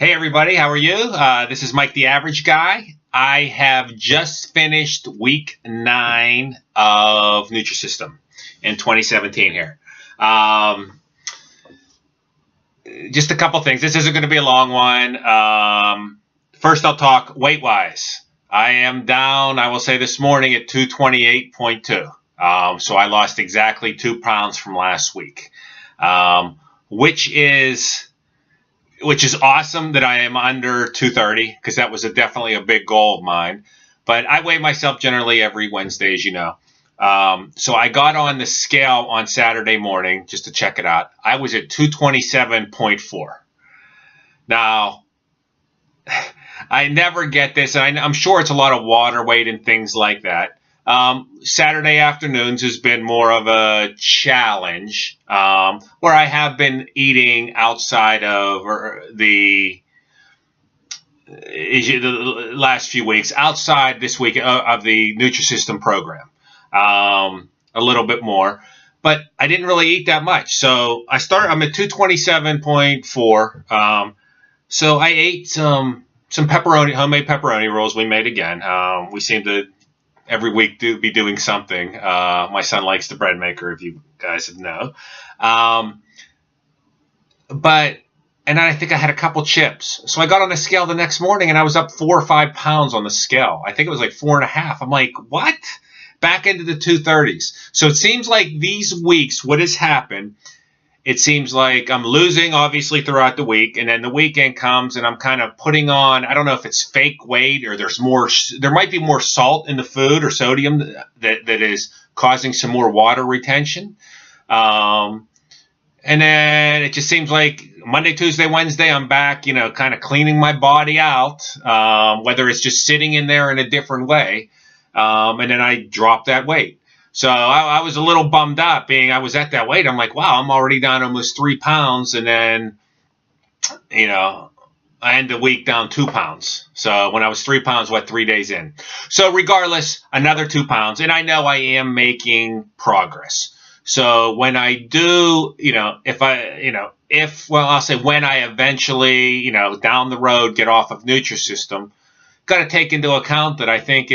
Hey everybody, how are you? This is Mike the Average Guy. I have just finished week 9 of Nutrisystem in 2017 here. Just a couple things. This isn't going to be a long one. First, I'll talk weight-wise. I am down, I will say this morning, at 228.2. So I lost exactly 2 pounds from last week, which is awesome that I am under 230, because that was definitely a big goal of mine. But I weigh myself generally every Wednesday, as you know. So I got on the scale on Saturday morning just to check it out. I was at 227.4. Now, I never get this, and I'm sure it's a lot of water weight and things like that. Saturday afternoons has been more of a challenge, where I have been eating outside of the last few weeks, outside this week of the Nutrisystem program, a little bit more, but I didn't really eat that much. So I'm at 227.4. So I ate some homemade pepperoni rolls we made again. We seem to every week be doing something. My son likes the bread maker, if you guys know. And I think I had a couple chips. So I got on the scale the next morning and I was up 4 or 5 pounds on the scale. I think it was like 4.5. I'm like, what? Back into the 230s. So it seems like these weeks, what has happened, it seems like I'm losing, obviously, throughout the week, and then the weekend comes, and I'm kind of putting on, I don't know if it's fake weight or there might be more salt in the food or sodium that is causing some more water retention. And then it just seems like Monday, Tuesday, Wednesday, I'm back, kind of cleaning my body out, whether it's just sitting in there in a different way, and then I drop that weight. So I was a little bummed up being I was at that weight. I'm like, wow, I'm already down almost 3 pounds. And then, I end the week down 2 pounds. So when I was 3 pounds, 3 days in? So regardless, another 2 pounds. And I know I am making progress. So when I do, I'll say when I eventually, down the road get off of Nutrisystem, got to take into account that I think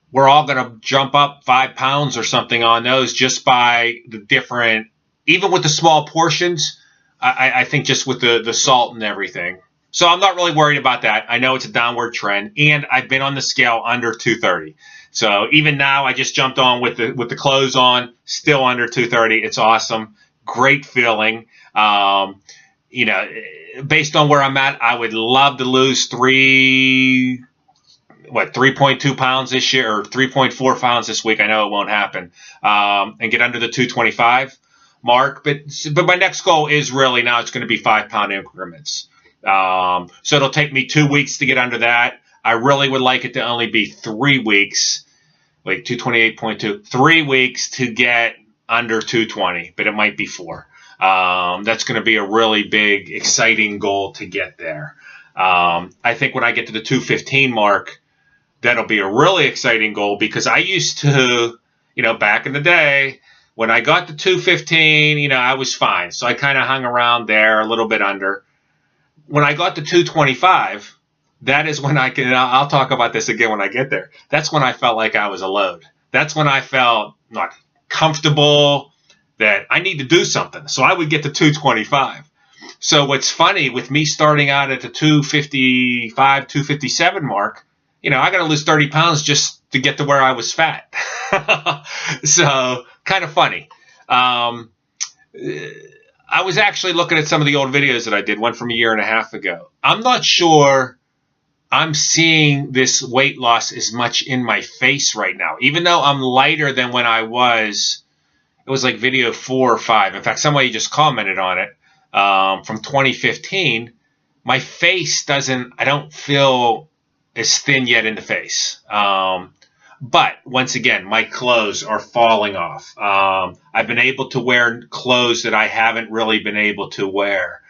we're all going to jump up 5 pounds or something on those just by the different, even with the small portions, I think just with the salt and everything. So I'm not really worried about that. I know it's a downward trend, and I've been on the scale under 230. So even now, I just jumped on with the clothes on, still under 230. It's awesome. Great feeling. Based on where I'm at, I would love to lose 3.2 pounds this year, or 3.4 pounds this week. I know it won't happen, and get under the 225 mark. But my next goal is really now it's going to be 5 pound increments. So it'll take me 2 weeks to get under that. I really would like it to only be 3 weeks, like 228.2, 3 weeks to get under 220, but it might be 4. That's going to be a really big, exciting goal to get there. I think when I get to the 215 mark, that'll be a really exciting goal, because I used to, back in the day, when I got to 215, I was fine. So I kind of hung around there, a little bit under. When I got to 225, that is when I'll talk about this again when I get there. That's when I felt like I was a load. That's when I felt not comfortable, that I need to do something. So I would get to 225. So what's funny with me starting out at the 255, 257 mark, I got to lose 30 pounds just to get to where I was fat. So kind of funny. I was actually looking at some of the old videos that I did, one from 1.5 years ago. I'm not sure I'm seeing this weight loss as much in my face right now, even though I'm lighter than when I was. It was like video 4 or 5. In fact, somebody just commented on it from 2015. My face I don't feel as thin yet in the face. But once again, my clothes are falling off. I've been able to wear clothes that I haven't really been able to wear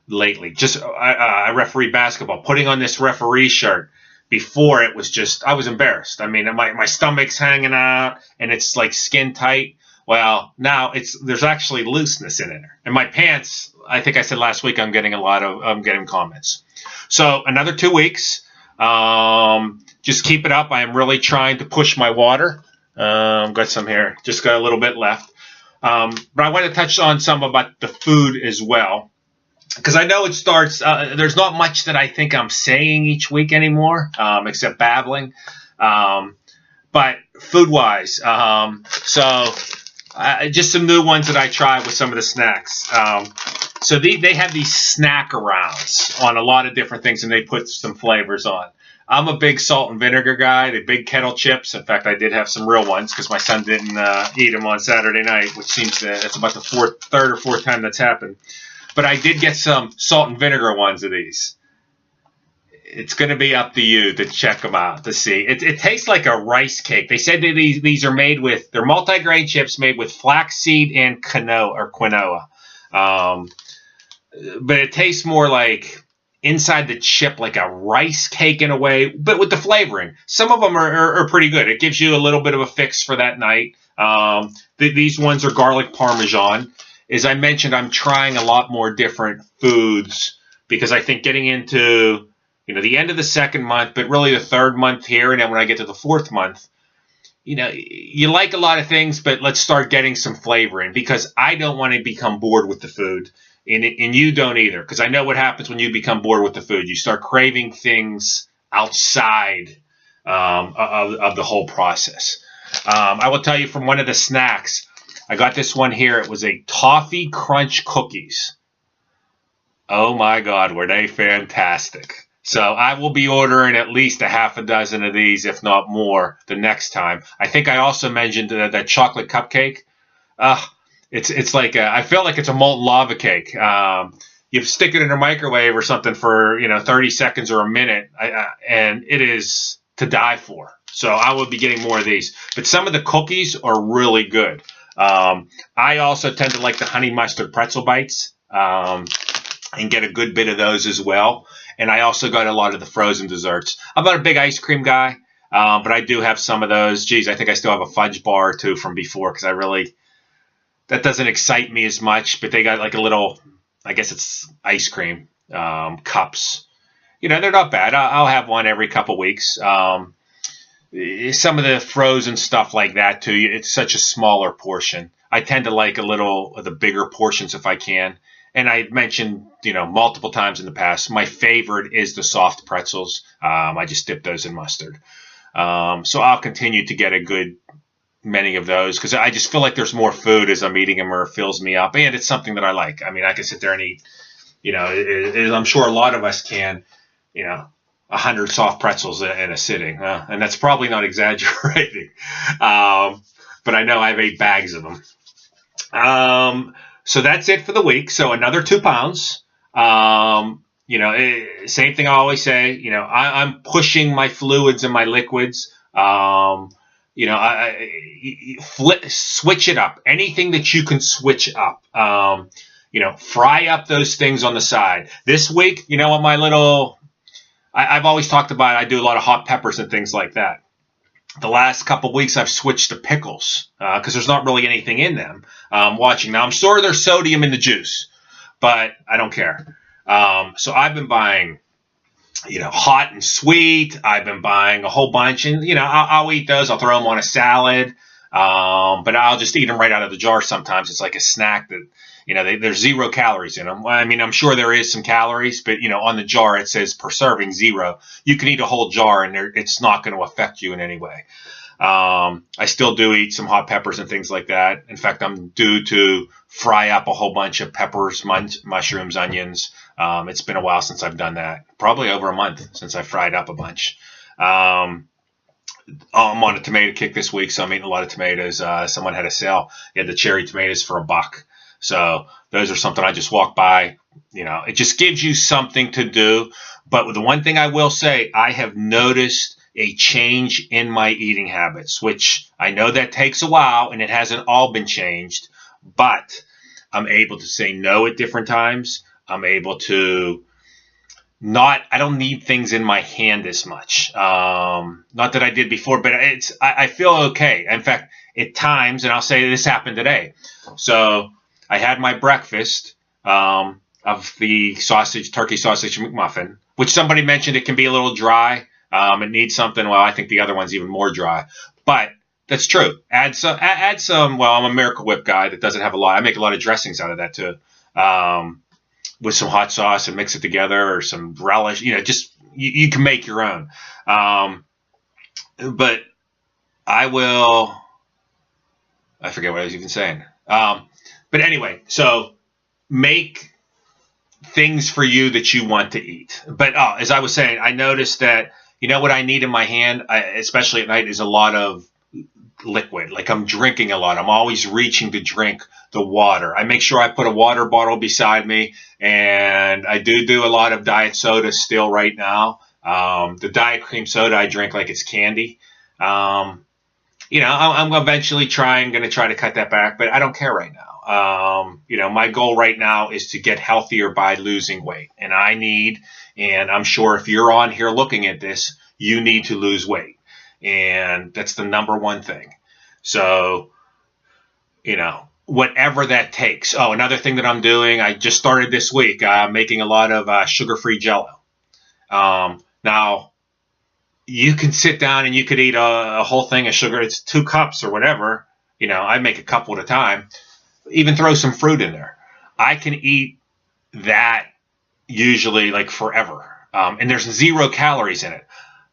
lately. I referee basketball. Putting on this referee shirt, before it was just, I was embarrassed. I mean, my stomach's hanging out and it's like skin tight. Well, now there's actually looseness in it. And my pants, I think I said last week I'm getting comments. So another 2 weeks. Just keep it up. I am really trying to push my water. Got some here. Just got a little bit left. But I want to touch on some about the food as well, because I know it starts. There's not much that I think I'm saying each week anymore, except babbling. But food-wise, just some new ones that I tried with some of the snacks. So they have these snack-arounds on a lot of different things, and they put some flavors on. I'm a big salt and vinegar guy, the big kettle chips. In fact, I did have some real ones because my son didn't eat them on Saturday night, which seems it's about the third or fourth time that's happened. But I did get some salt and vinegar ones of these. It's going to be up to you to check them out to see. It tastes like a rice cake. They said that these are made with, they're multi-grain chips made with flaxseed and quinoa. But it tastes more like inside the chip like a rice cake in a way, but with the flavoring. Some of them are pretty good. It gives you a little bit of a fix for that night. These ones are garlic parmesan. As I mentioned, I'm trying a lot more different foods because I think getting into the end of the second month, but really the third month here, and then when I get to the fourth month, you like a lot of things, but let's start getting some flavor in, because I don't want to become bored with the food, and you don't either, because I know what happens when you become bored with the food. You start craving things outside of the whole process. I will tell you from one of the snacks, I got this one here. It was a toffee crunch cookies. Oh my God, were they fantastic. So I will be ordering at least a half a dozen of these, if not more, the next time. I think I also mentioned that chocolate cupcake. It's like I feel like it's a molten lava cake. You stick it in a microwave or something for 30 seconds or a minute, and it is to die for. So I will be getting more of these. But some of the cookies are really good. I also tend to like the honey mustard pretzel bites and get a good bit of those as well. And I also got a lot of the frozen desserts. I'm not a big ice cream guy, but I do have some of those. Geez, I think I still have a fudge bar or two from before, because that doesn't excite me as much. But they got like a little, I guess it's ice cream cups. They're not bad. I'll have one every couple weeks. Some of the frozen stuff like that too, it's such a smaller portion. I tend to like a little of the bigger portions if I can. And I mentioned, multiple times in the past, my favorite is the soft pretzels. I just dip those in mustard. So I'll continue to get a good many of those, because I just feel like there's more food as I'm eating them, or it fills me up. And it's something that I like. I mean, I can sit there and eat, I'm sure a lot of us can, 100 soft pretzels in a sitting. And that's probably not exaggerating. But I know I have 8 bags of them. So that's it for the week. So another 2 pounds. Same thing I always say. I'm pushing my fluids and my liquids. Switch it up. Anything that you can switch up. Fry up those things on the side. This week, I've always talked about, I do a lot of hot peppers and things like that. The last couple of weeks, I've switched to pickles because there's not really anything in them. Now, I'm sure there's sodium in the juice, but I don't care. So I've been buying, hot and sweet. I've been buying a whole bunch, and I'll eat those. I'll throw them on a salad, but I'll just eat them right out of the jar. Sometimes it's like a snack that there's 0 calories in them. I mean, I'm sure there is some calories, but on the jar it says per serving 0. You can eat a whole jar and it's not going to affect you in any way. I still do eat some hot peppers and things like that. In fact, I'm due to fry up a whole bunch of peppers, mushrooms, onions. It's been a while since I've done that. Probably over a month since I fried up a bunch. I'm on a tomato kick this week, so I'm eating a lot of tomatoes. Someone had a sale. They had the cherry tomatoes for $1. So those are something I just walk by. It just gives you something to do. But the one thing I will say, I have noticed a change in my eating habits, which I know that takes a while and it hasn't all been changed, but I'm able to say no at different times. I'm able to I don't need things in my hand as much. Not that I did before, but I feel okay. In fact, at times, and I'll say this happened today. So I had my breakfast, and of the turkey sausage McMuffin, which somebody mentioned it can be a little dry. It needs something. Well, I think the other one's even more dry, but that's true. Add some. Well, I'm a Miracle Whip guy that doesn't have a lot. I make a lot of dressings out of that too, with some hot sauce and mix it together, or some relish. Just you can make your own. But I forget what I was even saying. But anyway, so make things for you that you want to eat. But as I was saying, I noticed that, what I need in my hand, especially at night, is a lot of liquid. Like, I'm drinking a lot. I'm always reaching to drink the water. I make sure I put a water bottle beside me, and I do a lot of diet soda still right now. The diet cream soda I drink like it's candy. I'm eventually going to try to cut that back, but I don't care right now. My goal right now is to get healthier by losing weight, and I'm sure if you're on here looking at this, you need to lose weight, and that's the number one thing. So, whatever that takes. Oh, another thing that I'm doing, I just started this week, making a lot of sugar-free Jell-O. Now, you can sit down and you could eat a whole thing of sugar. It's 2 cups or whatever. I make a couple at a time. Even throw some fruit in there. I can eat that usually like forever. And there's 0 calories in it.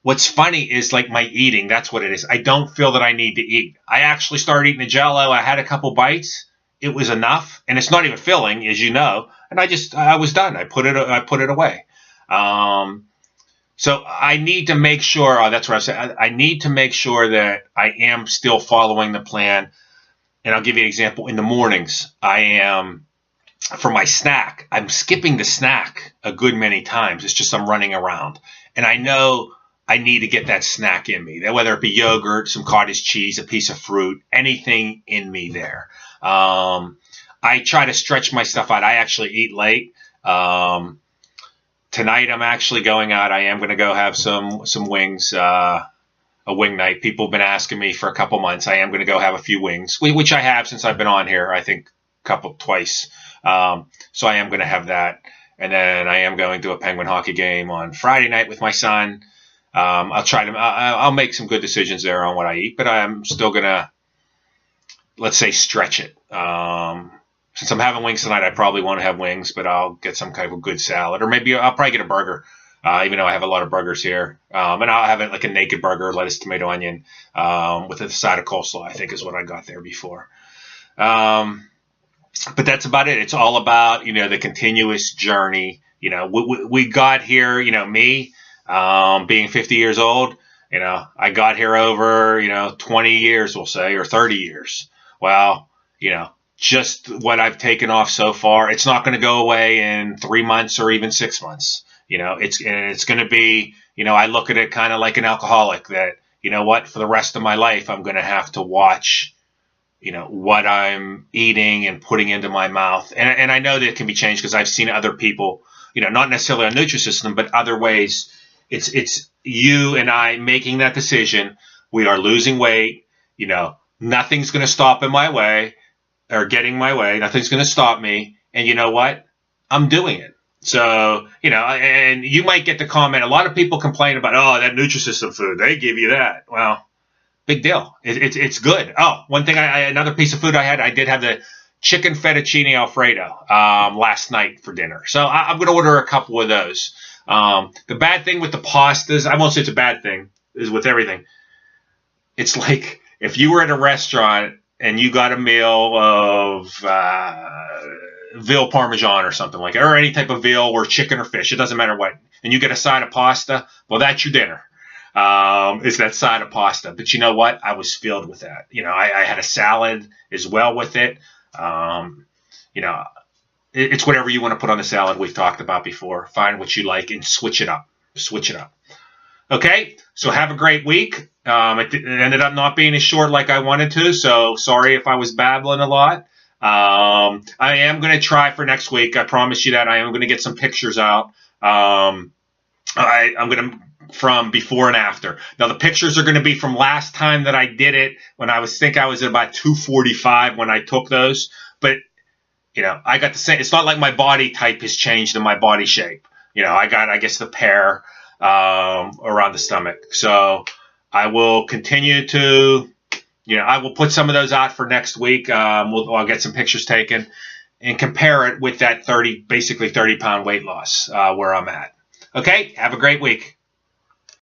What's funny is, like, my eating, that's what it is. I don't feel that I need to eat. I actually started eating the Jell-O. I had a couple bites. It was enough. And it's not even filling, as you know. And I was done. I put it away. So I need to make sure, that's what I said. I need to make sure that I am still following the plan. And I'll give you an example. In the mornings, for my snack, I'm skipping the snack a good many times. It's just I'm running around. And I know I need to get that snack in me, whether it be yogurt, some cottage cheese, a piece of fruit, anything in me there. I try to stretch my stuff out. I actually eat late. Tonight I'm actually going out. I am going to go have some wings, a wing night. People have been asking me for a couple months. I am going to go have a few wings, which I have since I've been on here, I think twice. So I am going to have that. And then I am going to a Penguin hockey game on Friday night with my son. I'll make some good decisions there on what I eat, but I'm still going to, let's say, stretch it. Since I'm having wings tonight, I probably won't have wings, but I'll get some kind of a good salad, or maybe I'll probably get a burger, even though I have a lot of burgers here. And I'll have it like a naked burger, lettuce, tomato, onion, with a side of coleslaw, I think is what I got there before. But that's about it. It's all about, the continuous journey. We got here, me, being 50 years old, I got here over, 20 years, we'll say, or 30 years. Well, just what I've taken off so far, it's not going to go away in 3 months or even 6 months. It's going to be, I look at it kind of like an alcoholic that, for the rest of my life, I'm going to have to watch, what I'm eating and putting into my mouth. And I know that it can be changed because I've seen other people, not necessarily on Nutrisystem, but other ways. It's you and I making that decision. We are losing weight. Nothing's going to stop in my way or getting my way. Nothing's going to stop me. And you know what? I'm doing it. So, and you might get the comment. A lot of people complain about, that Nutrisystem food. They give you that. Well, big deal. It's good. Oh, one thing, another piece of food I did have the chicken fettuccine Alfredo last night for dinner. So I'm going to order a couple of those. The bad thing with the pastas, I won't say it's a bad thing, is with everything. It's like if you were at a restaurant and you got a meal of veal parmesan or something like that, or any type of veal or chicken or fish, it doesn't matter what, and you get a side of pasta, well, that's your dinner. Is that side of pasta. But you know what? I was filled with that. I had a salad as well with it. It's whatever you want to put on the salad we've talked about before. Find what you like and switch it up. Okay, so have a great week. It ended up not being as short like I wanted to, so sorry if I was babbling a lot. I am going to try for next week. I promise you that. I am going to get some pictures out. I'm going to from before and after. Now, the pictures are going to be from last time that I did it when I was at about 245 when I took those. But I got the same. It's not like my body type has changed in my body shape. I got, I guess, the pear around the stomach. So I will continue to, I will put some of those out for next week. I'll get some pictures taken and compare it with that basically 30-pound weight loss where I'm at. Okay, have a great week.